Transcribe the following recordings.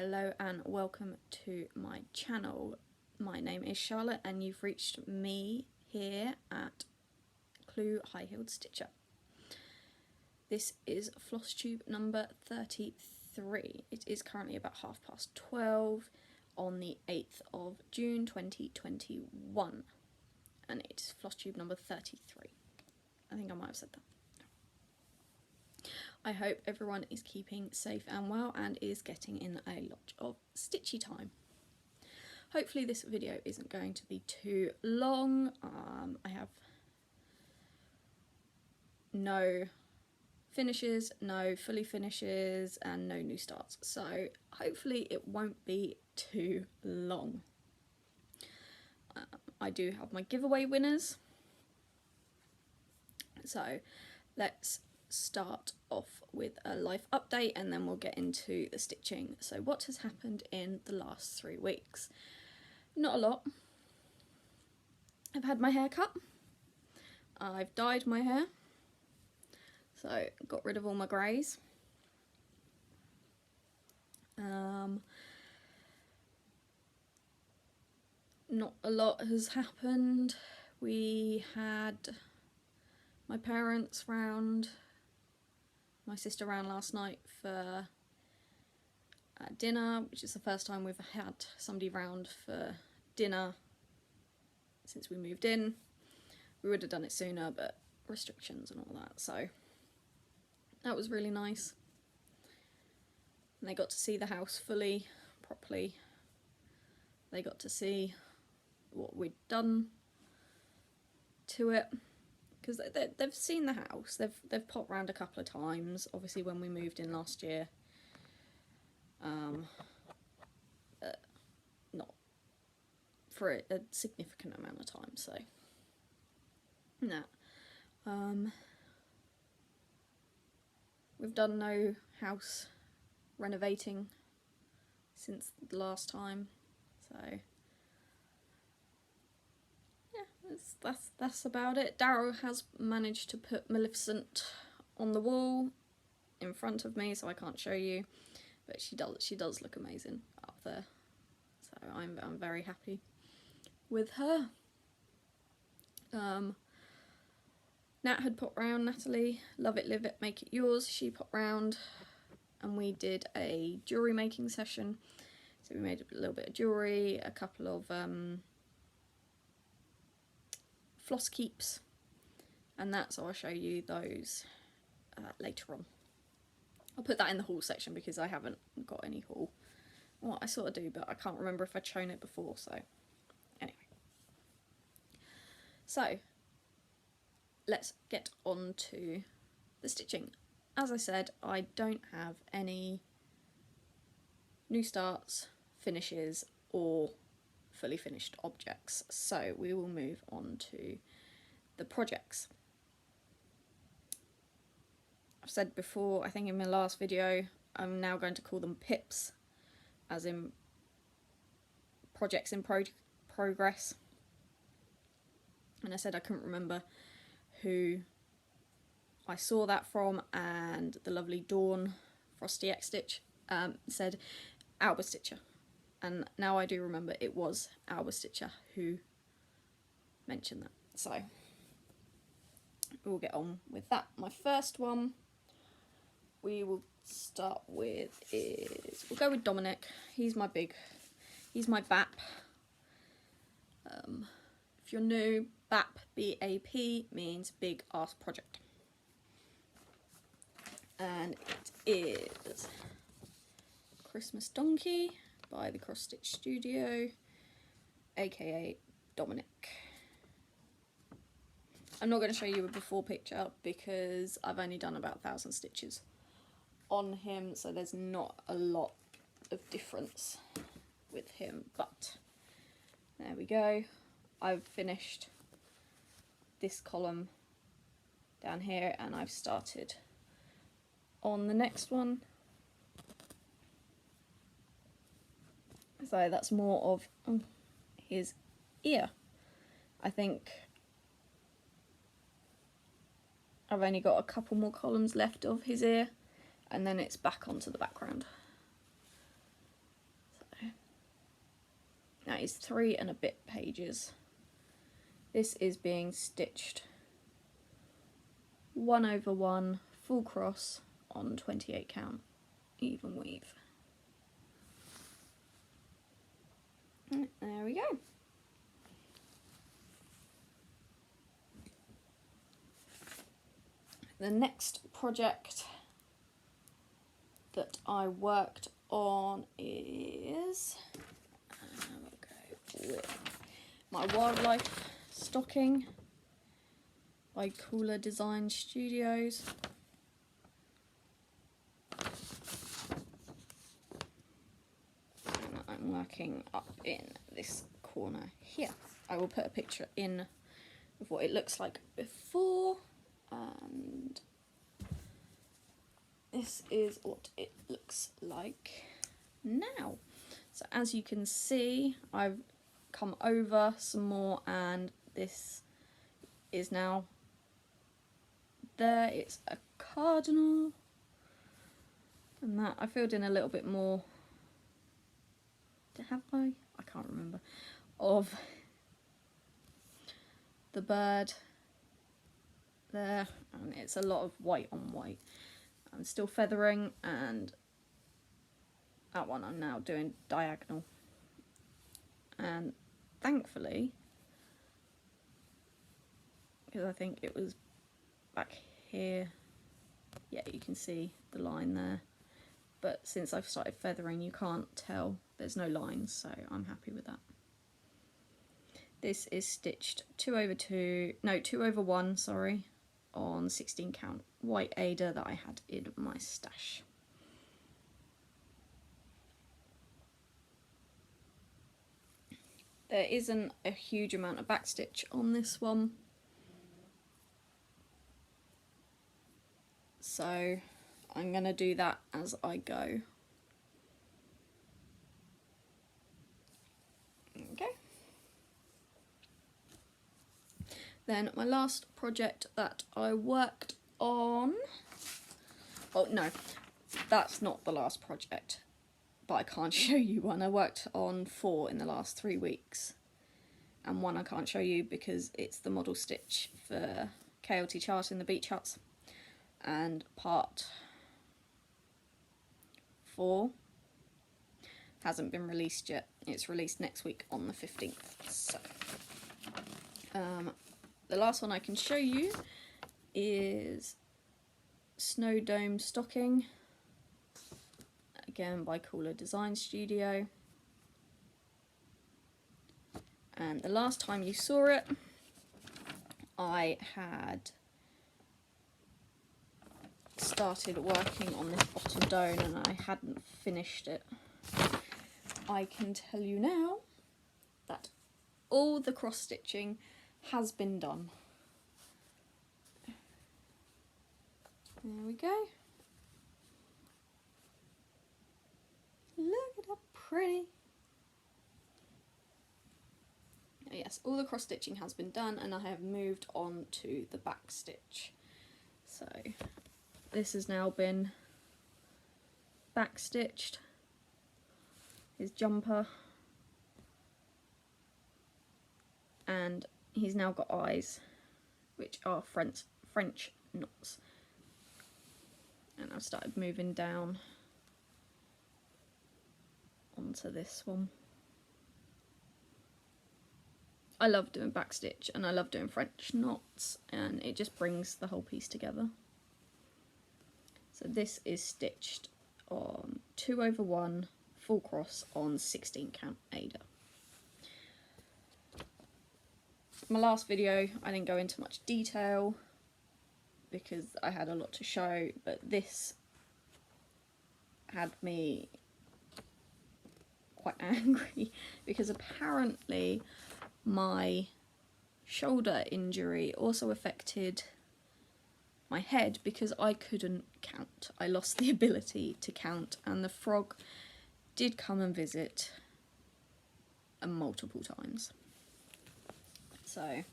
Hello and welcome to my channel. My name is Charlotte and you've reached me here at Clue High Heeled Stitcher. This is floss tube number 33. It is currently about 12:30 on the 8th of June 2021 and it is floss tube number 33. I think I might have said that. I hope everyone is keeping safe and well and is getting in a lot of stitchy time. Hopefully this video isn't going to be too long. I have no finishes, no fully finishes and no new starts, so hopefully it won't be too long. I do have my giveaway winners, so let's start off with a life update and then we'll get into the stitching. So what has happened in the last 3 weeks? Not a lot. I've had my hair cut, I've dyed my hair, so got rid of all my greys. Not a lot has happened. We had my parents round, my sister round last night for dinner, which is the first time we've had somebody round for dinner since we moved in. We would have done it sooner, but restrictions and all that, so that was really nice. And they got to see the house fully, properly. They got to see what we'd done to it, because they've seen the house. They've popped round a couple of times, obviously when we moved in last year. Not for a significant amount of time, so no. We've done no house renovating since the last time, so yeah, that's about it. Darrow has managed to put Maleficent on the wall in front of me, so I can't show you, but she does look amazing up there, so I'm very happy with her. Nat had popped round, Natalie, love it, live it, make it yours. She popped round and we did a jewellery making session. So we made a little bit of jewellery, a couple of floss keeps and that, so I'll show you those later on. I'll put that in the haul section because I haven't got any haul. Well, I sort of do, but I can't remember if I'd shown it before, so anyway. So let's get on to the stitching. As I said, I don't have any new starts, finishes or fully finished objects, so we will move on to the projects. I've said before, I think in my last video, I'm now going to call them PIPs, as in projects in progress, and I said I couldn't remember who I saw that from, and the lovely Dawn Frosty X Stitch said Alba Stitcher, and now I do remember it was Alba Stitcher who mentioned that, so we'll get on with that. My first one we will start with is, we'll go with Dominic. He's my BAP. If you're new, BAP, B-A-P, means Big Ass Project. And it is Christmas Donkey by the Cross Stitch Studio, aka Dominic. I'm not going to show you a before picture because I've only done about 1,000 stitches on him, so there's not a lot of difference with him, but there we go. I've finished this column down here and I've started on the next one. So that's more of his ear. I think I've only got a couple more columns left of his ear and then it's back onto the background. that is 3 and a bit pages. This is being stitched 1/1 full cross on 28 count even weave. And there we go. The next project that I worked on is we'll go with my wildlife stocking by Cooler Design Studios. And I'm working up in this corner here. I will put a picture in of what it looks like before, and this is what it looks like now. So as you can see, I've come over some more, and this is now there. It's a cardinal, and that I filled in a little bit more. Have I can't remember, of the bird there, and it's a lot of white on white. I'm still feathering, and that one I'm now doing diagonal, and thankfully, because I think it was back here, yeah, you can see the line there, but since I've started feathering you can't tell, there's no lines, so I'm happy with that. This is stitched 2/1, sorry, on 16 count white Ada that I had in my stash. There isn't a huge amount of backstitch on this one, so I'm going to do that as I go. Okay. Then my last project that I worked on, oh no, that's not the last project, but I can't show you one. I worked on 4 in the last 3 weeks, and one I can't show you because it's the model stitch for KLT Chart in the Beach Huts, and part 4 hasn't been released yet. It's released next week on the 15th. So the last one I can show you is Snow Dome Stocking, again by Cooler Design Studio. And the last time you saw it, I had started working on this bottom dome and I hadn't finished it. I can tell you now that all the cross stitching has been done. There we go. Look at how pretty. Yes, all the cross stitching has been done, and I have moved on to the back stitch. So this has now been back stitched, his jumper, and he's now got eyes, which are French knots. And I've started moving down onto this one. I love doing backstitch and I love doing French knots, and it just brings the whole piece together. So this is stitched on 2/1 full cross on 16 count Ada. My last video I didn't go into much detail because I had a lot to show, but this had me quite angry because apparently my shoulder injury also affected my head because I couldn't count. I lost the ability to count, and the frog did come and visit multiple times. So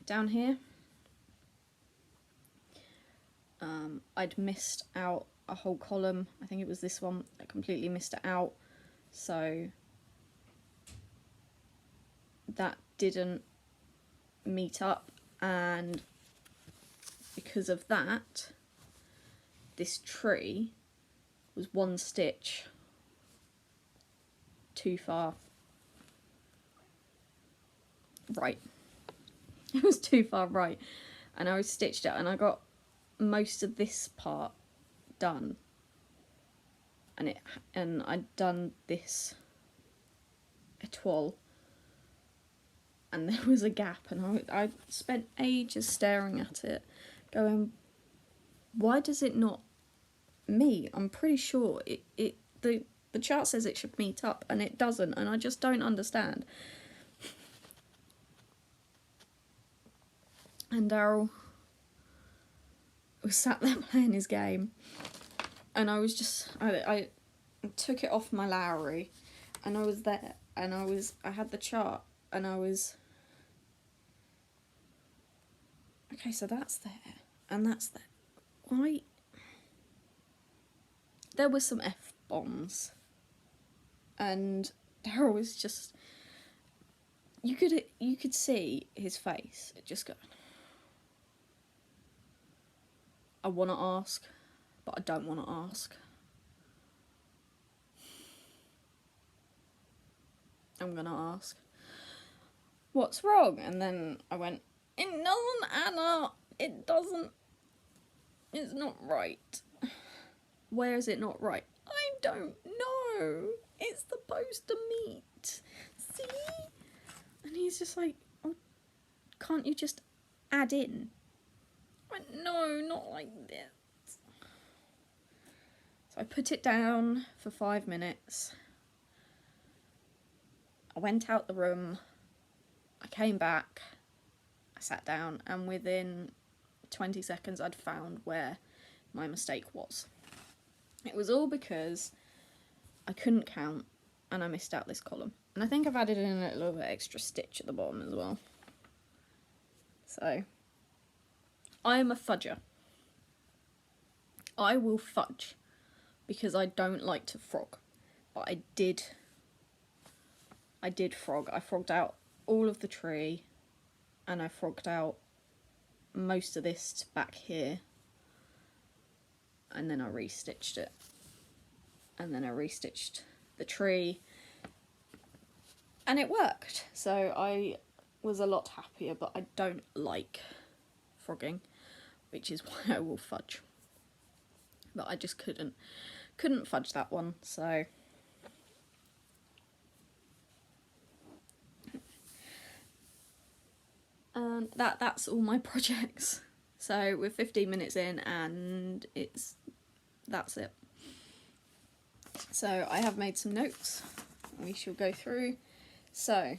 down here I'd missed out a whole column. I think it was this one. I completely missed it out, so that didn't meet up, and because of that, this tree was 1 stitch too far right. It was too far right, and I was stitched it, and I got most of this part done, and I'd done this etoile, and there was a gap, and I spent ages staring at it, going, why does it not meet? I'm pretty sure the chart says it should meet up, and it doesn't, and I just don't understand. And Daryl was sat there playing his game, and I was just, I took it off my Lowry, and I was there, and I had the chart, and I was, okay, so that's there, and that's there. Why? There were some F-bombs, and Daryl was just, you could see his face just going, I want to ask, but I don't want to ask. I'm going to ask, what's wrong? And then I went, it doesn't add up. It doesn't. It's not right. Where is it not right? I don't know. It's supposed to meet. See? And he's just like, oh, can't you just add in? I went, no, not like this. So I put it down for 5 minutes. I went out the room. I came back. I sat down, and within 20 seconds I'd found where my mistake was. It was all because I couldn't count, and I missed out this column. And I think I've added in a little bit extra stitch at the bottom as well. So, I am a fudger. I will fudge because I don't like to frog. But I did frog. I frogged out all of the tree, and I frogged out most of this back here, and then I restitched it, and then I restitched the tree, and it worked. So I was a lot happier, but I don't like frogging, which is why I will fudge. But I just couldn't fudge that one, so that's all my projects. So we're 15 minutes in, and that's it. So I have made some notes we shall go through. So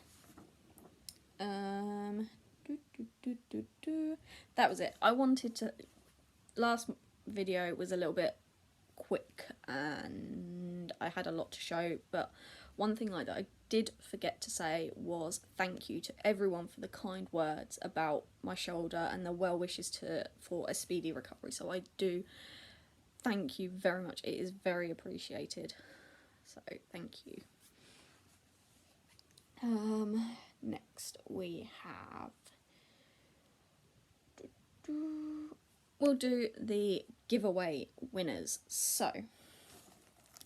that was it. I wanted to, last video was a little bit quick and I had a lot to show, but one thing that I did forget to say was thank you to everyone for the kind words about my shoulder and the well wishes for a speedy recovery. So I do thank you very much. It is very appreciated. So thank you. Next we have, we'll do the giveaway winners. So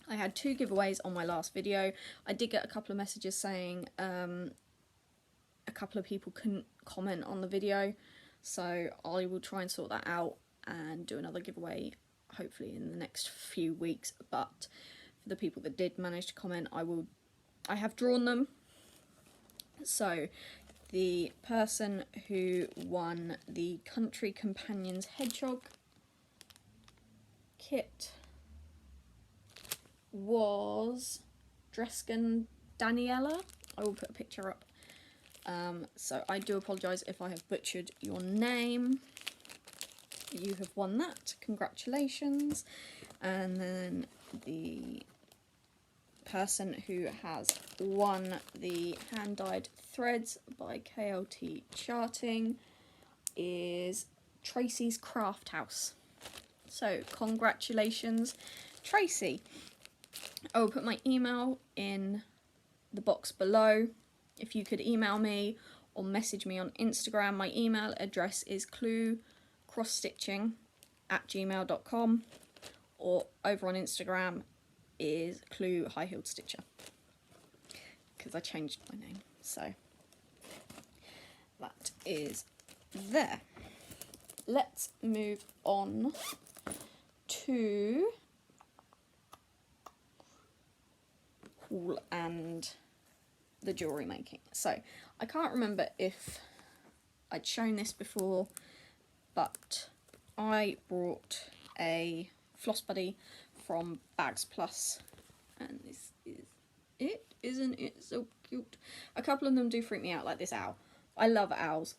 I had 2 giveaways on my last video. I did get a couple of messages saying a couple of people couldn't comment on the video, so I will try and sort that out and do another giveaway hopefully in the next few weeks. But for the people that did manage to comment, I have drawn them. So the person who won the Country Companions Hedgehog kit was Dresken Daniela. I will put a picture up. So I do apologise if I have butchered your name. You have won that. Congratulations. And then the person who has won the hand-dyed threads by KLT Charting is Tracy's Craft House. So congratulations, Tracy. I will put my email in the box below. if you could email me or message me on Instagram. My email address is cluecrossstitching@gmail.com, or over on Instagram is Clue High Heeled Stitcher, because I changed my name. So that is there. Let's move on to haul and the jewellery making. So I can't remember if I'd shown this before, but I brought a floss buddy from Bags Plus, and this is it. Isn't it so cute? A couple of them do freak me out, like this owl. I love owls,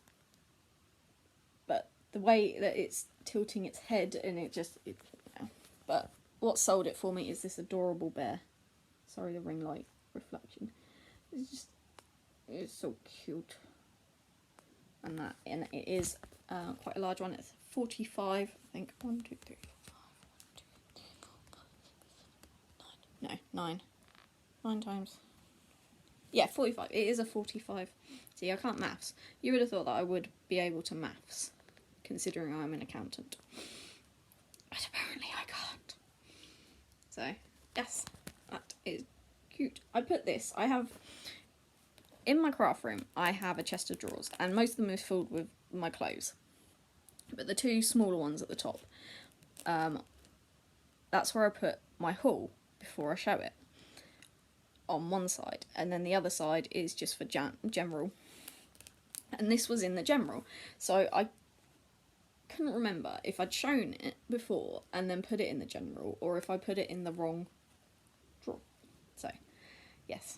but the way that it's tilting its head and it just, but what sold it for me is this adorable bear. Sorry, the ring light reflection. It's so cute. And it is quite a large one. It's 45, I think. 1, 2, 3, 4, 5, 1, 2, 3, 4, 5, 6, 7, 8, 9. 9 times. Yeah, 45. It is a 45. See, I can't maths. You would have thought that I would be able to maths, considering I'm an accountant. But apparently I can't. So, yes, that is cute. I put this, I have, in my craft room, I have a chest of drawers, and most of them is filled with my clothes. But the two smaller ones at the top, that's where I put my haul before I show it, on one side, and then the other side is just for general. And this was in the general, so I couldn't remember if I'd shown it before and then put it in the general, or if I put it in the wrong drawer. So, yes,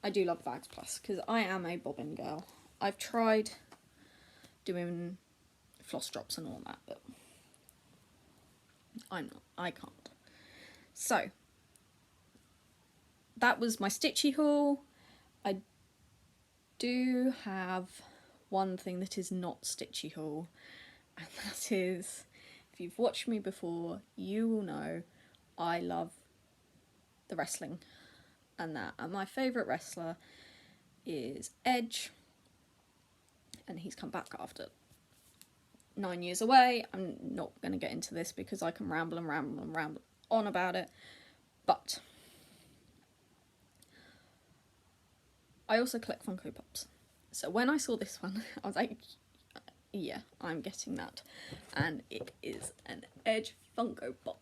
I do love Bags Plus, because I am a bobbin girl. I've tried doing floss drops and all that, but I can't. So, that was my stitchy haul. I do have one thing that is not stitchy haul, and that is, if you've watched me before, you will know I love the wrestling and that. And my favourite wrestler is Edge, and he's come back after 9 years away. I'm not going to get into this because I can ramble and ramble and ramble on about it, but I also collect Funko Pops. So when I saw this one, I was like, yeah, I'm getting that. And it is an Edge Funko Pop.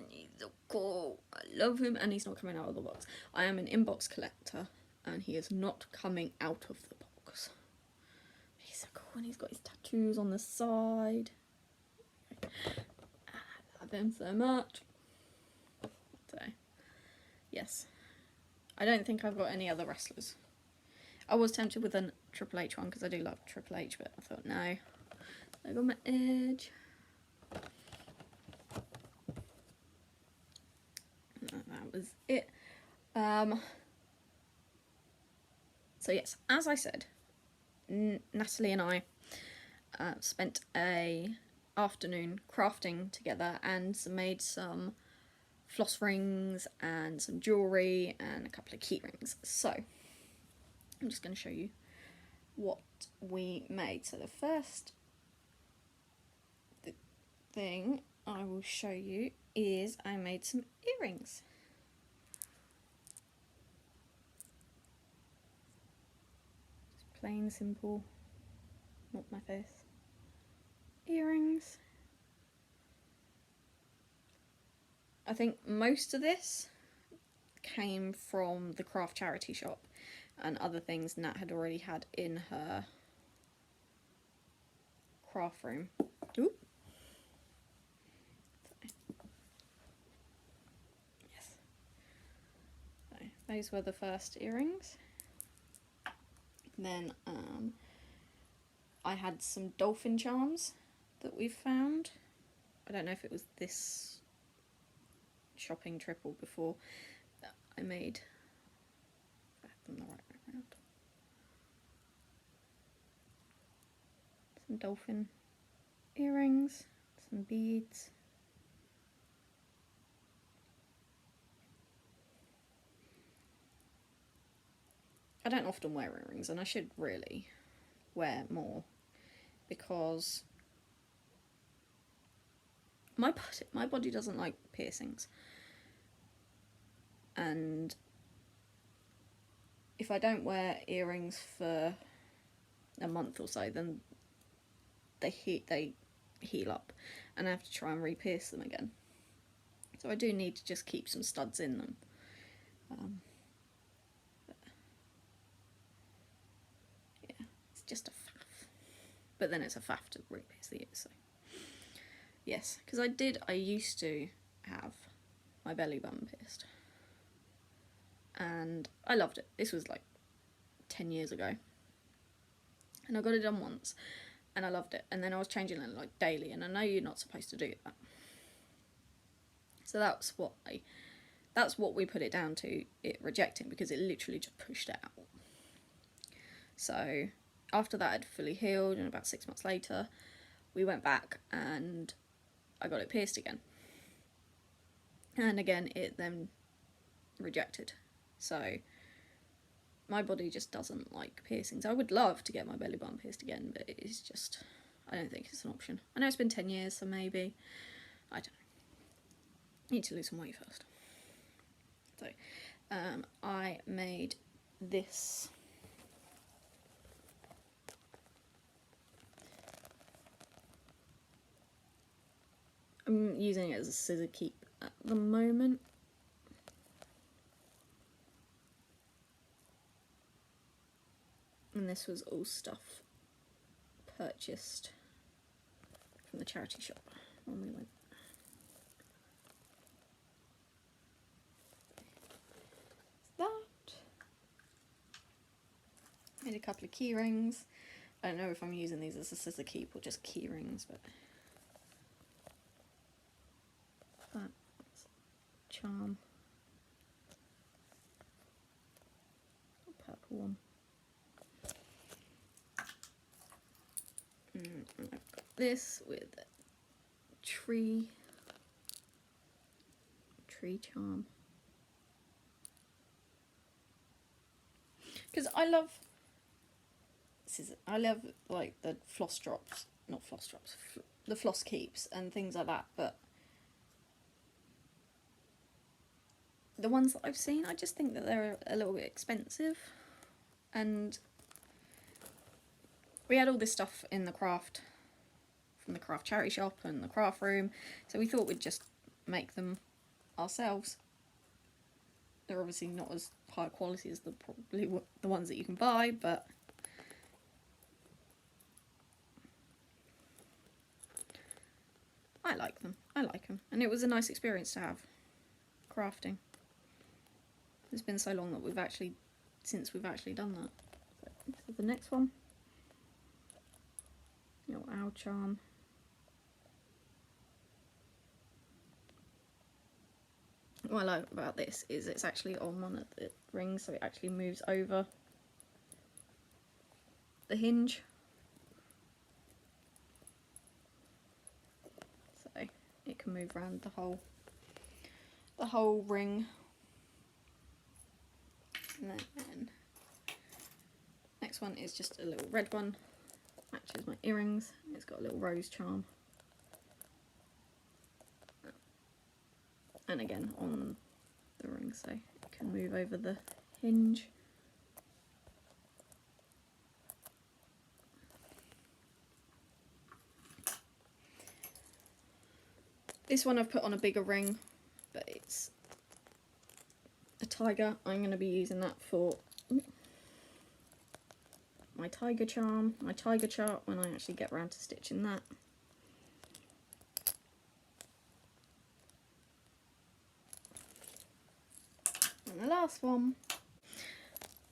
He's so cool. I love him, and he's not coming out of the box. I am an inbox collector, and he is not coming out of the box. He's so cool, and he's got his tattoos on the side. I love him so much. So, yes. I don't think I've got any other wrestlers. I was tempted with a Triple H one, because I do love Triple H, but I thought, no. I got my Edge. And that was it. So yes, as I said, Natalie and I spent a afternoon crafting together and made some floss rings and some jewellery and a couple of key rings. So I'm just going to show you what we made. So the first thing I will show you is I made some earrings. Just plain simple, not my face. Earrings. I think most of this came from the craft charity shop and other things Nat had already had in her craft room. Ooh. Yes. So those were the first earrings. Then I had some dolphin charms that we found. I don't know if it was this shopping trip or before that I made. I have them the right way around. Some dolphin earrings, some beads. I don't often wear earrings, and I should really wear more, because my body doesn't like piercings, and if I don't wear earrings for a month or so, then they heal up, and I have to try and re-pierce them again. So I do need to just keep some studs in them. Yeah, it's just a faff. But then it's a faff to re-pierce the ears. So yes, because I used to have my belly button pierced, and I loved it. This was like 10 years ago, and I got it done once, and I loved it. And then I was changing it like daily, and I know you're not supposed to do that. So that's what we put it down to, it rejecting, because it literally just pushed it out. So after that had fully healed, and about 6 months later, we went back and I got it pierced again. And again, it then rejected. So my body just doesn't like piercings. I would love to get my belly button pierced again, but it's just, I don't think it's an option. I know it's been 10 years, so maybe, I don't know. Need to lose some weight first. So I made this. I'm using it as a scissor keep at the moment. And this was all stuff purchased from the charity shop when we went. That. Made a couple of key rings. I don't know if I'm using these as a scissor keep or just key rings, but that's charm. A purple one. And I've got this with tree charm. Because I love like the floss drops, not floss drops, the floss keeps and things like that, but the ones that I've seen, I just think that they're a little bit expensive. And we had all this stuff in the craft, from the craft charity shop and the craft room, so we thought we'd just make them ourselves. They're obviously not as high quality as probably the ones that you can buy, but I like them. And it was a nice experience to have crafting. It's been so long that since we've actually done that. So the next one, your owl charm. What I like about this is it's actually on one of the rings, so it actually moves over the hinge. So it can move around the whole ring. And then next one is just a little red one, matches my earrings. It's got a little rose charm. And again on the ring, so it can move over the hinge. This one I've put on a bigger ring, but it's a tiger. I'm going to be using that for my tiger charm, my tiger chart, when I actually get around to stitching that. And the last one,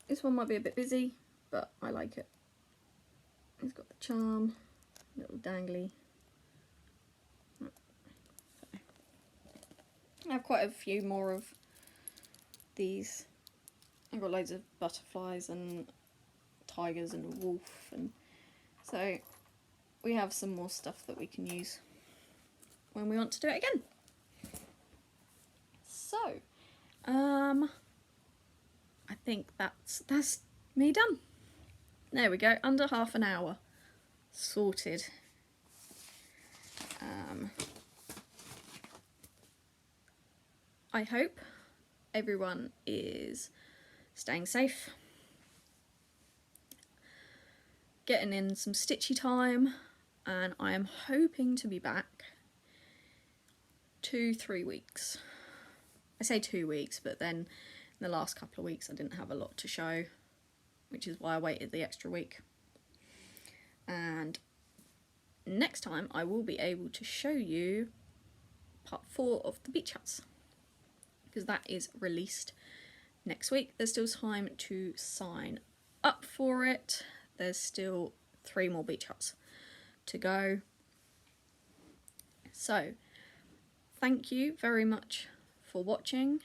this one might be a bit busy, but I like it. It's got the charm, little dangly. I have quite a few more of these. I've got loads of butterflies and tigers and a wolf, and so we have some more stuff that we can use when we want to do it again. So I think that's me done. There we go, under half an hour. Sorted. I hope everyone is staying safe, getting in some stitchy time, and I am hoping to be back 2-3 weeks. I say 2 weeks, but then in the last couple of weeks I didn't have a lot to show, which is why I waited the extra week. And next time I will be able to show you part 4 of the beach huts, because that is released next week. There's still time to sign up for it. There's still 3 more beach huts to go. So thank you very much for watching.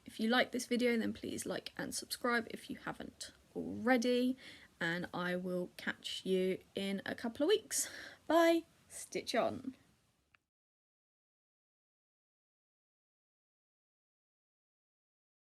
If you like this video, then please like and subscribe if you haven't already, and I will catch you in a couple of weeks. Bye. Stitch on.